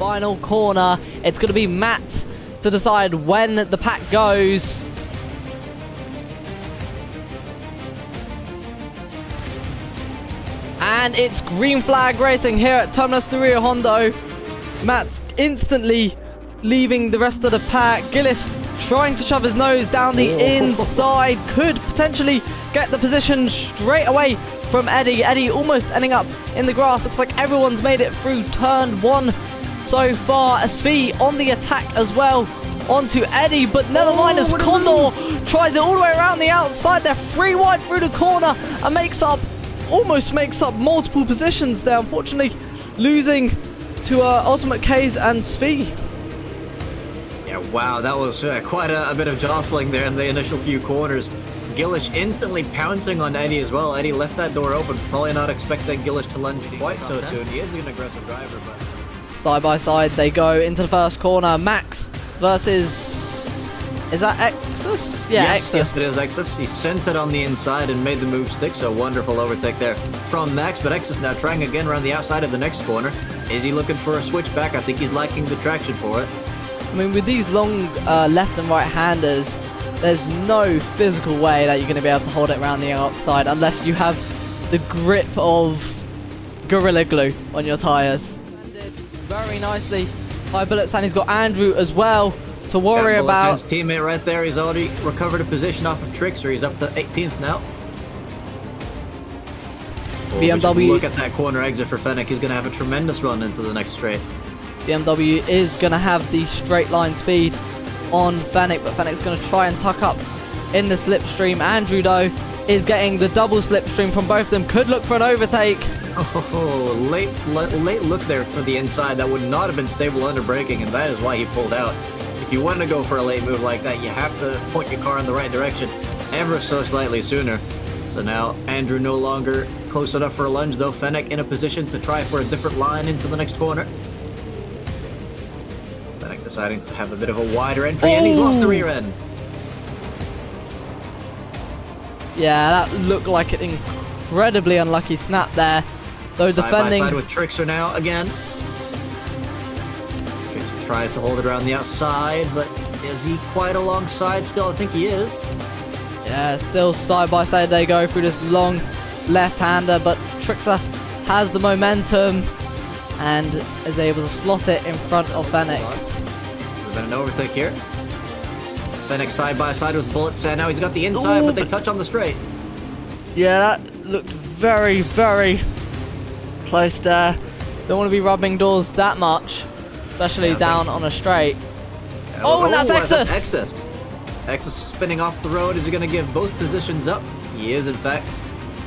final corner. It's going to be Matt to decide when the pack goes. And it's green flag racing here at Termas Hondo. Matt's instantly leaving the rest of the pack. Gillis trying to shove his nose down the inside. Could potentially get the position straight away from Eddie. Eddie almost ending up in the grass. Looks like everyone's made it through turn one so far. Svi on the attack as well onto Eddie, but never mind as Condor tries it all the way around the outside. They're 3 wide through the corner and almost makes up multiple positions there. Unfortunately, losing to Ultimate K's and Svi. Yeah, wow, that was quite a bit of jostling there in the initial few corners. Gillish instantly pouncing on Eddie as well. Eddie left that door open, probably not expecting Gillish to lunge quite so soon. He is an aggressive driver, but... Side by side, they go into the first corner. Max versus... Is that Exus? Yeah, yes, Exus. Yes, it is Exus. He sent it on the inside and made the move stick, so wonderful overtake there from Max. But Exus now trying again around the outside of the next corner. Is he looking for a switchback? I think he's liking the traction for it. I mean, with these long left and right handers, there's no physical way that you're going to be able to hold it around the outside unless you have the grip of Gorilla Glue on your tyres. Very nicely by Bullets, and he's got Andrew as well to worry about. His teammate right there, he's already recovered a position off of Trickster. He's up to 18th now. BMW. Look at that corner exit for Fennec. He's going to have a tremendous run into the next straight. BMW is going to have the straight line speed on Fennec, but Fennec's going to try and tuck up in the slipstream. Andrew, though, is getting the double slipstream from both of them. Could look for an overtake. Oh, late look there for the inside. That would not have been stable under braking, and that is why he pulled out. If you want to go for a late move like that, you have to point your car in the right direction ever so slightly sooner. So now Andrew no longer close enough for a lunge, though. Fennec in a position to try for a different line into the next corner. Fennec deciding to have a bit of a wider entry, and he's lost the rear end. Yeah, that looked like an incredibly unlucky snap there. Though defending... Side by side with Trickster now again. Trickster tries to hold it around the outside, but is he quite alongside still? I think he is. Yeah, still side by side they go through this long left-hander, but Trickster has the momentum and is able to slot it in front of Fennec. We've got an overtake here. Fennec side by side with Bullets, and now he's got the inside, but they touch on the straight. Yeah, that looked very, very close there. Don't want to be rubbing doors that much, especially down on a straight. Oh, and that's Exus! That's Exus. Exus spinning off the road. Is he going to give both positions up? He is, in fact.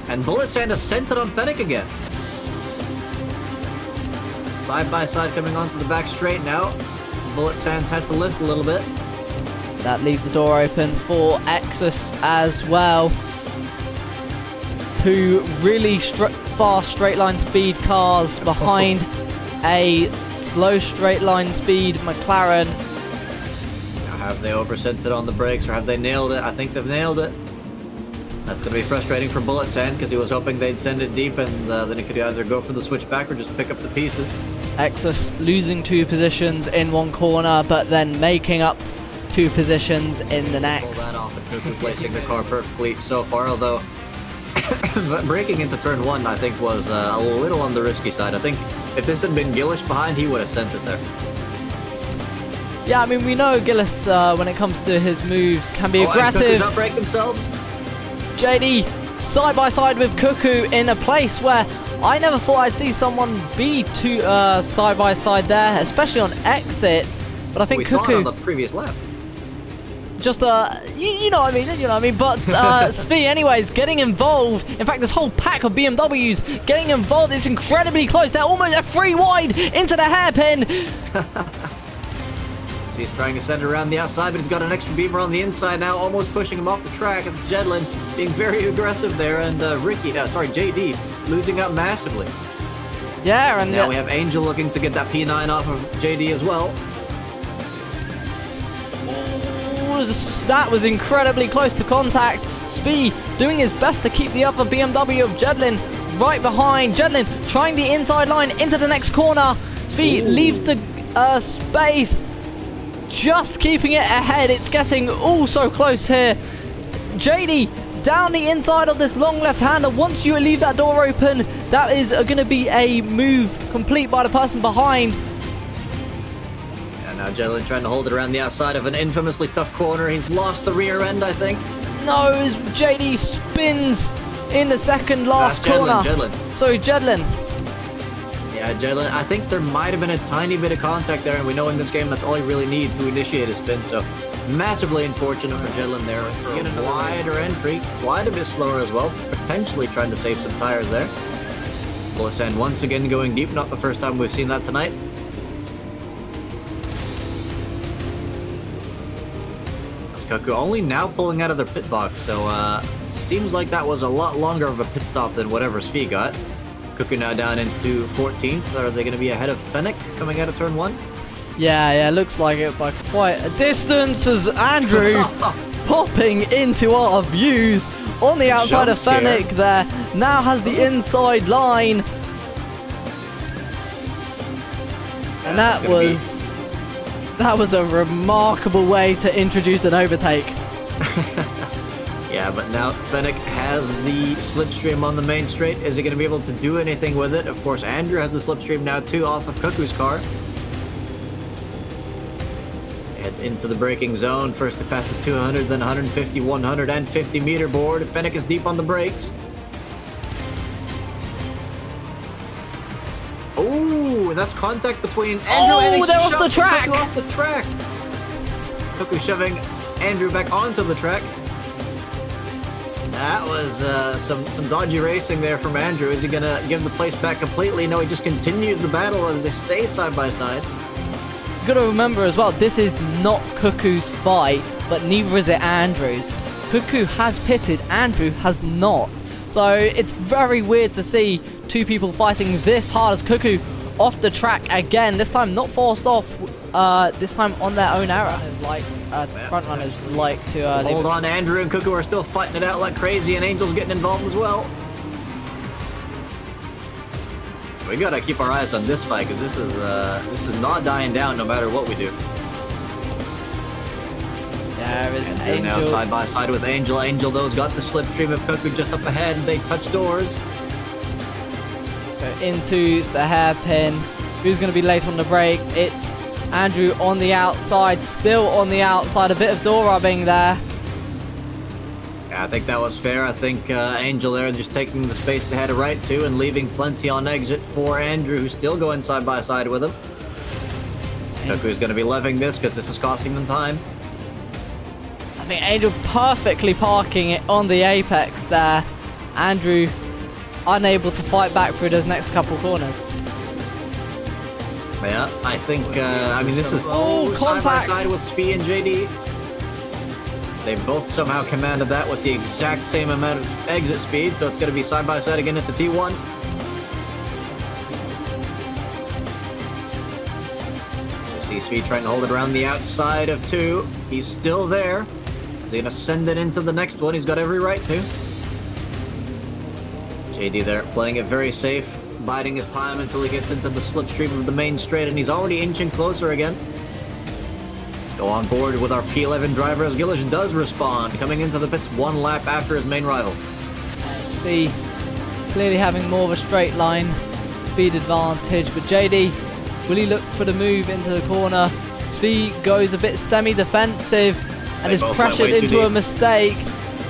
And Bullet Sand has sent it on Fennec again. Side by side coming onto the back straight now. Bullet Sand's had to lift a little bit. That leaves the door open for Exus as well. Two really fast straight line speed cars behind a slow straight line speed McLaren. Have they oversent it on the brakes, or have they nailed it? I think they've nailed it. That's going to be frustrating for Bullet Sand because he was hoping they'd send it deep, and then he could either go for the switchback or just pick up the pieces. Exus losing 2 positions in one corner, but then making up 2 positions in the next. Pull that off and quickly placing the car perfectly so far, although breaking into turn 1 I think was a little on the risky side. I think if this had been Gillish behind, he would have sent it there. Yeah, I mean, we know Gillis, when it comes to his moves, can be aggressive. And Cuckoo's outbrake themselves. JD side by side with Cuckoo in a place where I never thought I'd see someone be too side by side there, especially on exit. But I think Cuckoo... We saw it on the previous lap. Just, you know what I mean, you know what I mean. But Svi, anyways, getting involved. In fact, this whole pack of BMWs getting involved. It's incredibly close. They're almost 3 wide into the hairpin. He's trying to send it around the outside, but he's got an extra beamer on the inside now, almost pushing him off the track. It's Jedlin being very aggressive there, and JD losing out massively. Yeah, and now we have Angel looking to get that P9 off of JD as well. That was incredibly close to contact. Svi doing his best to keep the other BMW of Jedlin right behind. Jedlin trying the inside line into the next corner. Svi leaves the space. Just keeping it ahead. It's getting all so close here. JD down the inside of this long left-hander. Once you leave that door open, that is going to be a move complete by the person behind. And now Jedlin trying to hold it around the outside of an infamously tough corner. He's lost the rear end, I think. No, as JD spins in the second last corner. Jedlin. Sorry, Jedlin. Yeah, Jedlin, I think there might have been a tiny bit of contact there, and we know in this game that's all you really need to initiate a spin, so massively unfortunate for Jedlin there. Get a wider entry, quite a bit slower as well, potentially trying to save some tires there. Bullisand once again going deep, not the first time we've seen that tonight. Cuckoo only now pulling out of their pit box, so seems like that was a lot longer of a pit stop than whatever Svi got. Cuckoo now down into 14th. Are they going to be ahead of Fennec coming out of turn 1? Yeah, looks like it by quite a distance as Andrew popping into our views on the outside of Fennec there. Now has the inside line. And that was a remarkable way to introduce an overtake. Yeah, but now Fennec has the slipstream on the main straight. Is he going to be able to do anything with it? Of course, Andrew has the slipstream now too off of Cuckoo's car. Head into the braking zone. First to pass the 200, then 150, 150 meter board. Fennec is deep on the brakes. Oh, that's contact between Andrew and they're off the track. Cuckoo off the track. Cuckoo shoving Andrew back onto the track. That was some dodgy racing there from Andrew. Is he going to give the place back completely? No, he just continues the battle and they stay side by side. You've got to remember as well, this is not Cuckoo's fight, but neither is it Andrew's. Cuckoo has pitted, Andrew has not. So it's very weird to see two people fighting this hard as Cuckoo off the track again. This time not forced off, this time on their own error. Like front runners like to hold on. Andrew and Cuckoo are still fighting it out like crazy, and Angel's getting involved as well. We gotta keep our eyes on this fight because this is not dying down no matter what we do. There is Andrew now side by side with Angel. Angel though's got the slipstream of Cuckoo just up ahead. They touch doors. Go into the hairpin. Who's going to be late on the brakes? It's Andrew on the outside, still on the outside. A bit of door rubbing there. Yeah, I think that was fair. I think Angel there just taking the space they had a right to and leaving plenty on exit for Andrew, who's still going side by side with him. Cuckoo's going to be loving this because this is costing them time. I think Angel perfectly parking it on the apex there. Andrew unable to fight back through those next couple corners. Yeah, I think, I mean, this is contact. Side by side with Svi and JD. They both somehow commanded that with the exact same amount of exit speed, so it's going to be side by side again at the T1. You see Svi trying to hold it around the outside of 2. He's still there. Is he going to send it into the next one? He's got every right to. JD there playing it very safe, biding his time until he gets into the slipstream of the main straight, and he's already inching closer again. Go on board with our P11 driver as Gillish does respond, coming into the pits 1 lap after his main rival. Svi clearly having more of a straight line speed advantage, but JD, will he look for the move into the corner? Svi goes a bit semi-defensive and is pressured into a mistake.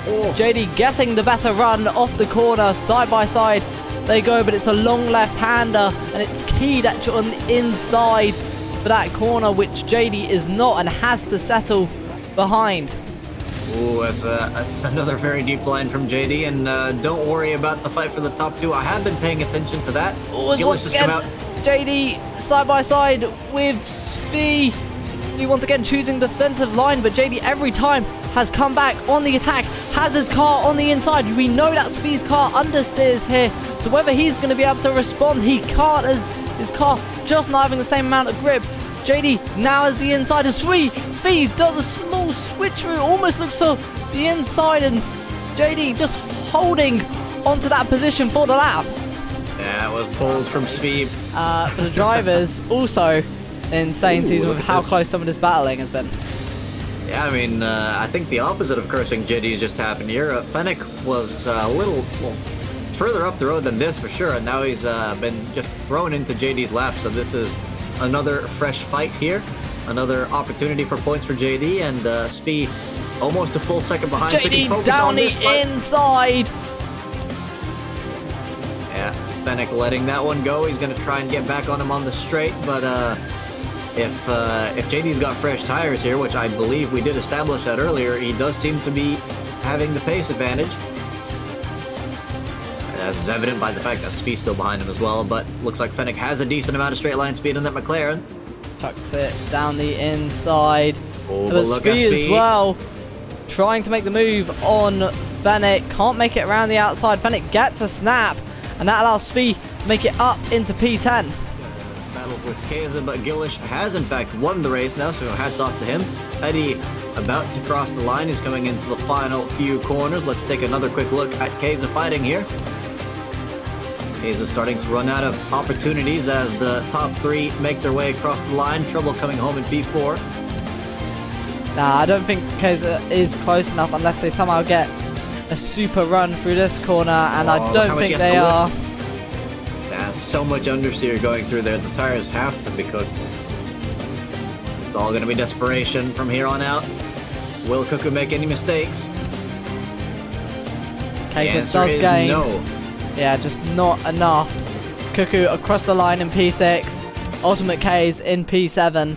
JD getting the better run off the corner, side by side they go, but it's a long left-hander and it's keyed actually on the inside for that corner, which JD is not and has to settle behind. Ooh, that's another very deep line from JD, and don't worry about the fight for the top 2. I have been paying attention to that. Once just again, come out. JD side by side with Svi. He once again choosing the defensive line, but JD every time has come back on the attack, has his car on the inside. We know that Svi's car understeers here, so whether he's going to be able to respond, he can't, as his car just not having the same amount of grip. JD now has the inside of Svi. Svi does a small switcheroo, almost looks for the inside, and JD just holding onto that position for the lap. Yeah, it was bold from Svi. For the drivers, also, insane Ooh, season look with at how this. close some of this battling has been. Yeah, I mean, I think the opposite of cursing JD's just happened here. Fennec was a little further up the road than this for sure, and now he's been just thrown into JD's lap, so this is another fresh fight here. Another opportunity for points for JD, and Svi almost a full second behind. So he can JD focus down on the this fight. inside. Yeah, Fennec letting that one go. He's going to try and get back on him on the straight, but if JD's got fresh tires here, which I believe we did establish that earlier, he does seem to be having the pace advantage. As is evident by the fact that Svi's still behind him as well, but looks like Fennec has a decent amount of straight line speed in that McLaren. Tucks it down the inside. Oh, But but look at Svi as Svi. well, trying to make the move on Fennec. Can't make it around the outside. Fennec gets a snap, and that allows Svi to make it up into P10. Battle with Keza, but Gillish has in fact won the race now, so hats off to him. Eddie about to cross the line is coming into the final few corners. Let's take another quick look at Keza fighting here. Keza starting to run out of opportunities as the top three make their way across the line. Trouble coming home in P4. Nah, I don't think Keza is close enough unless they somehow get a super run through this corner, and I how don't much think he has they to are. lift. So much understeer going through there. The tires have to be cooked. It's all going to be desperation from here on out. Will Cuckoo make any mistakes? The Keza answer does is gain. no. Yeah, just not enough. It's Cuckoo across the line in P6. Ultimate K's in P7.